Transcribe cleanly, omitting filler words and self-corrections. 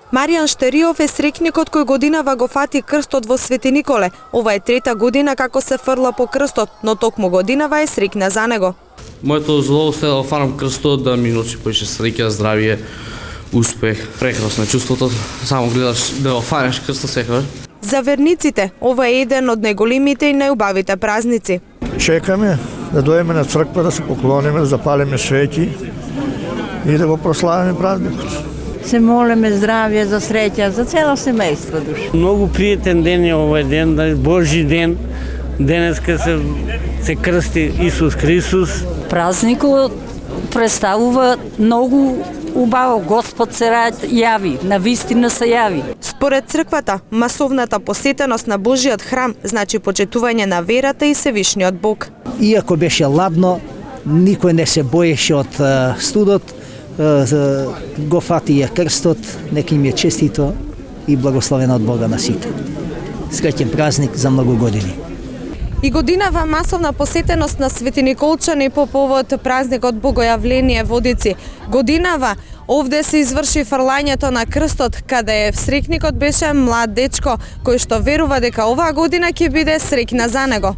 Маријан Штериов е срекникот кој годинава го фати крстот во Свети Николе. Ова е трета година како се фрла по крстот, но токму годинава е срекна за него. Моето задоволство е да фанам крстот, да ми носи поише среќа, здравје, успех. Прекрасно чувството, само гледаш да го фанеш крстот секогаш. За верниците, ова е еден од најголемите и најубавите празници. Чекаме да дојдеме на црква, да се поклониме, да запалиме свети и да го прославиме празникот. Се молиме здравје, за среќа, за цело семејство душа. Многу пријатен ден е овој ден, да е Божји ден. Денеска се крсти Исус Христос. Празникот представува многу убаво, Господ се јави, навистина се јави. Според црквата, масовната посетеност на Божиот храм значи почитување на верата и Севишниот Бог. Иако беше ладно, никој не се боеше од студот, го фати ја крстот, нека им е честито и благословено од Бога на сите. Среќен празник за многу години. И годинава масовна посетеност на светиниколчани по повод празникот Богојавление Водици. Годинава овде се изврши фрлањето на крстот, каде срекникот беше млад дечко кој што верува дека оваа година ќе биде срекна за него.